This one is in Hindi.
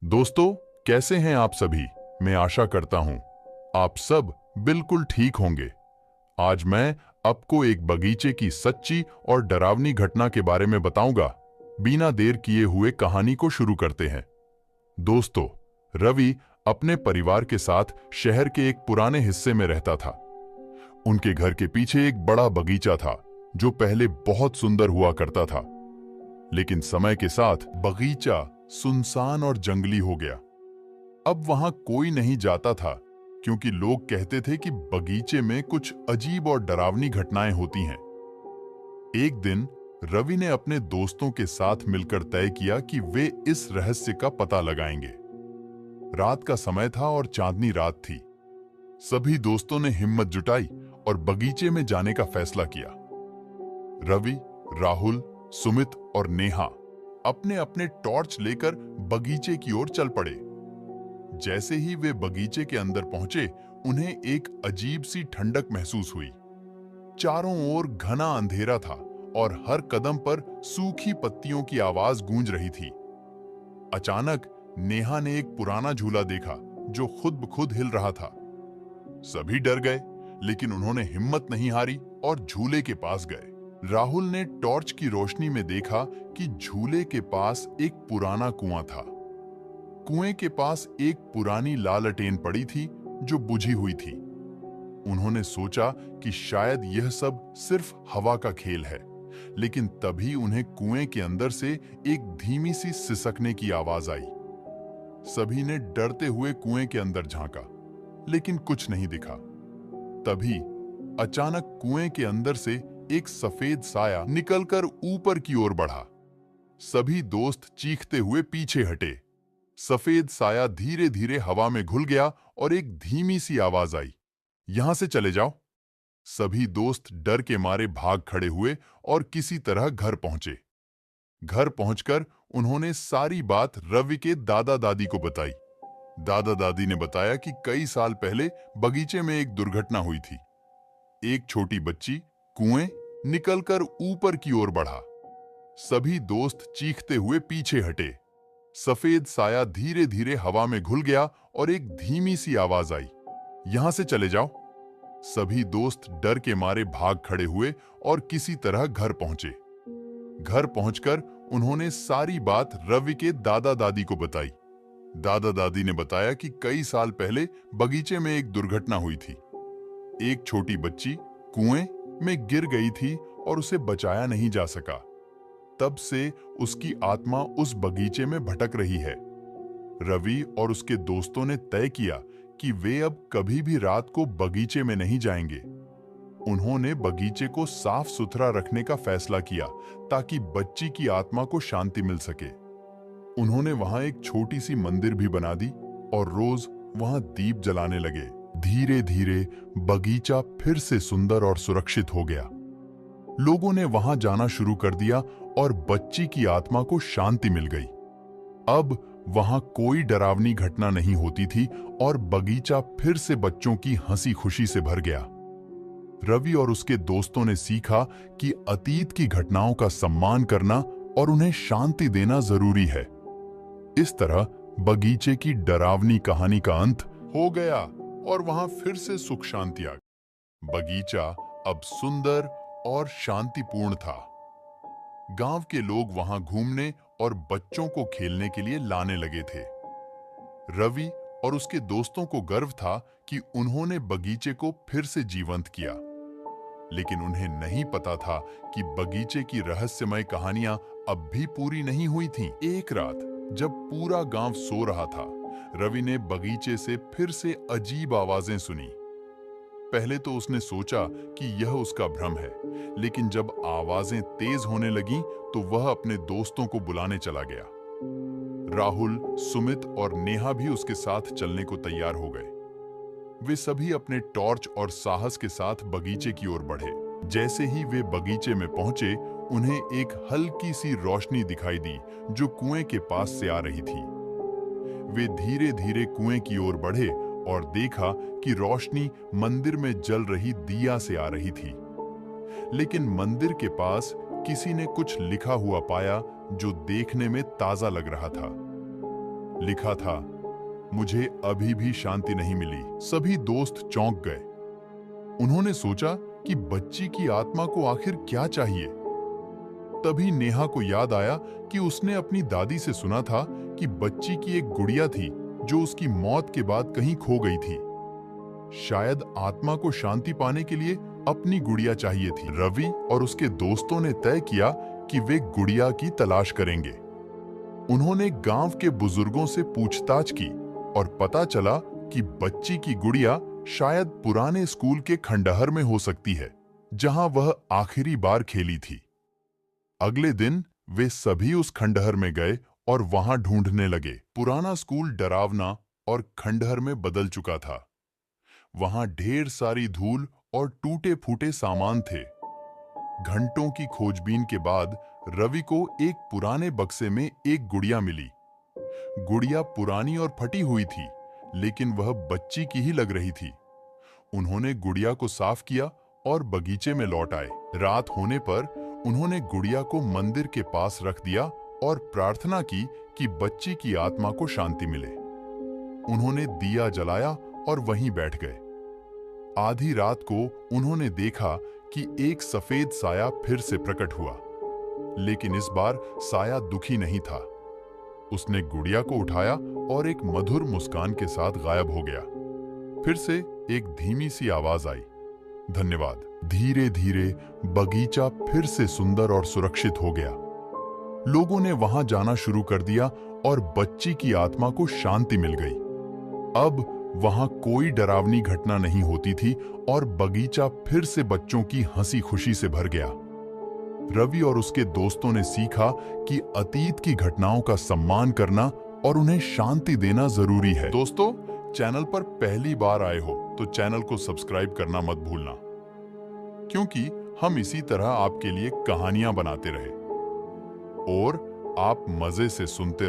दोस्तों, कैसे हैं आप सभी। मैं आशा करता हूं आप सब बिल्कुल ठीक होंगे। आज मैं आपको एक बगीचे की सच्ची और डरावनी घटना के बारे में बताऊंगा। बिना देर किए हुए कहानी को शुरू करते हैं। दोस्तों, रवि अपने परिवार के साथ शहर के एक पुराने हिस्से में रहता था। उनके घर के पीछे एक बड़ा बगीचा था जो पहले बहुत सुंदर हुआ करता था, लेकिन समय के साथ बगीचा सुनसान और जंगली हो गया। अब वहां कोई नहीं जाता था क्योंकि लोग कहते थे कि बगीचे में कुछ अजीब और डरावनी घटनाएं होती हैं। एक दिन रवि ने अपने दोस्तों के साथ मिलकर तय किया कि वे इस रहस्य का पता लगाएंगे। रात का समय था और चांदनी रात थी। सभी दोस्तों ने हिम्मत जुटाई और बगीचे में जाने का फैसला किया। रवि, राहुल, सुमित और नेहा अपने अपने टॉर्च लेकर बगीचे की ओर चल पड़े। जैसे ही वे बगीचे के अंदर पहुंचे, उन्हें एक अजीब सी ठंडक महसूस हुई। चारों ओर घना अंधेरा था और हर कदम पर सूखी पत्तियों की आवाज गूंज रही थी। अचानक नेहा ने एक पुराना झूला देखा जो खुद ब खुद हिल रहा था। सभी डर गए, लेकिन उन्होंने हिम्मत नहीं हारी और झूले के पास गए। राहुल ने टॉर्च की रोशनी में देखा कि झूले के पास एक पुराना कुआं था। कुएं के पास एक पुरानी लालटेन पड़ी थी जो बुझी हुई थी। उन्होंने सोचा कि शायद यह सब सिर्फ हवा का खेल है, लेकिन तभी उन्हें कुएं के अंदर से एक धीमी सी सिसकने की आवाज आई। सभी ने डरते हुए कुएं के अंदर झांका, लेकिन कुछ नहीं दिखा। तभी अचानक कुएं के अंदर से एक सफेद साया निकलकर ऊपर की ओर बढ़ा। सभी दोस्त चीखते हुए पीछे हटे। सफेद साया धीरे धीरे हवा में घुल गया और एक धीमी सी आवाज आई, यहां से चले जाओ। सभी दोस्त डर के मारे भाग खड़े हुए और किसी तरह घर पहुंचे। घर पहुंचकर उन्होंने सारी बात रवि के दादा दादी को बताई। दादा दादी ने बताया कि कई साल पहले बगीचे में एक दुर्घटना हुई थी। एक छोटी बच्ची कुएं निकलकर ऊपर की ओर बढ़ा। सभी दोस्त चीखते हुए पीछे हटे। सफेद साया धीरे धीरे हवा में घुल गया और एक धीमी सी आवाज आई, यहां से चले जाओ। सभी दोस्त डर के मारे भाग खड़े हुए और किसी तरह घर पहुंचे। घर पहुंचकर उन्होंने सारी बात रवि के दादा दादी को बताई। दादा दादी ने बताया कि कई साल पहले बगीचे में एक दुर्घटना हुई थी। एक छोटी बच्ची कुएं में गिर गई थी और उसे बचाया नहीं जा सका। तब से उसकी आत्मा उस बगीचे में भटक रही है। रवि और उसके दोस्तों ने तय किया कि वे अब कभी भी रात को बगीचे में नहीं जाएंगे। उन्होंने बगीचे को साफ सुथरा रखने का फैसला किया ताकि बच्ची की आत्मा को शांति मिल सके। उन्होंने वहां एक छोटी सी मंदिर भी बना दी और रोज वहां दीप जलाने लगे। धीरे धीरे बगीचा फिर से सुंदर और सुरक्षित हो गया। लोगों ने वहां जाना शुरू कर दिया और बच्ची की आत्मा को शांति मिल गई। अब वहां कोई डरावनी घटना नहीं होती थी और बगीचा फिर से बच्चों की हंसी खुशी से भर गया। रवि और उसके दोस्तों ने सीखा कि अतीत की घटनाओं का सम्मान करना और उन्हें शांति देना जरूरी है। इस तरह बगीचे की डरावनी कहानी का अंत हो गया और वहां फिर से सुख शांति आ गई। बगीचा अब सुंदर और शांतिपूर्ण था। गांव के लोग वहां घूमने और बच्चों को खेलने के लिए लाने लगे थे। रवि और उसके दोस्तों को गर्व था कि उन्होंने बगीचे को फिर से जीवंत किया, लेकिन उन्हें नहीं पता था कि बगीचे की रहस्यमय कहानियां अब भी पूरी नहीं हुई थीं। एक रात जब पूरा गांव सो रहा था, रवि ने बगीचे से फिर से अजीब आवाजें सुनी। पहले तो उसने सोचा कि यह उसका भ्रम है, लेकिन जब आवाजें तेज होने लगीं, तो वह अपने दोस्तों को बुलाने चला गया। राहुल, सुमित और नेहा भी उसके साथ चलने को तैयार हो गए। वे सभी अपने टॉर्च और साहस के साथ बगीचे की ओर बढ़े। जैसे ही वे बगीचे में पहुंचे, उन्हें एक हल्की सी रोशनी दिखाई दी जो कुएं के पास से आ रही थी। वे धीरे धीरे कुएं की ओर बढ़े और देखा कि रोशनी मंदिर में जल रही दिया से आ रही थी। लेकिन मंदिर के पास किसी ने कुछ लिखा हुआ पाया जो देखने में ताजा लग रहा था। लिखा था, मुझे अभी भी शांति नहीं मिली। सभी दोस्त चौंक गए। उन्होंने सोचा कि बच्ची की आत्मा को आखिर क्या चाहिए। तभी नेहा को याद आया कि उसने अपनी दादी से सुना था कि बच्ची की एक गुड़िया थी जो उसकी मौत के बाद कहीं खो गई थी। शायद आत्मा को शांति पाने के लिए अपनी गुड़िया चाहिए थी। रवि और उसके दोस्तों ने तय किया कि वे गुड़िया की तलाश करेंगे। उन्होंने गांव के बुजुर्गों से पूछताछ की और पता चला कि बच्ची की गुड़िया शायद पुराने स्कूल के खंडहर में हो सकती है, जहां वह आखिरी बार खेली थी। अगले दिन वे सभी उस खंडहर में गए और वहां ढूंढने लगे। पुराना स्कूल डरावना और खंडहर में बदल चुका था। वहां ढेर सारी धूल और टूटे फूटे सामान थे। घंटों की खोजबीन के बाद रवि को एक पुराने बक्से में एक गुड़िया मिली। गुड़िया पुरानी और फटी हुई थी, लेकिन वह बच्ची की ही लग रही थी। उन्होंने गुड़िया को साफ किया और बगीचे में लौट आए। रात होने पर उन्होंने गुड़िया को मंदिर के पास रख दिया और प्रार्थना की कि बच्ची की आत्मा को शांति मिले। उन्होंने दिया जलाया और वहीं बैठ गए। आधी रात को उन्होंने देखा कि एक सफेद साया फिर से प्रकट हुआ, लेकिन इस बार साया दुखी नहीं था। उसने गुड़िया को उठाया और एक मधुर मुस्कान के साथ गायब हो गया। फिर से एक धीमी सी आवाज आई, धन्यवाद। धीरे धीरे बगीचा फिर से सुंदर और सुरक्षित हो गया। लोगों ने वहां जाना शुरू कर दिया और बच्ची की आत्मा को शांति मिल गई। अब वहां कोई डरावनी घटना नहीं होती थी और बगीचा फिर से बच्चों की हंसी खुशी से भर गया। रवि और उसके दोस्तों ने सीखा कि अतीत की घटनाओं का सम्मान करना और उन्हें शांति देना जरूरी है। दोस्तों, चैनल पर पहली बार आए हो तो चैनल को सब्सक्राइब करना मत भूलना, क्योंकि हम इसी तरह आपके लिए कहानियां बनाते रहे और आप मजे से सुनते रहो।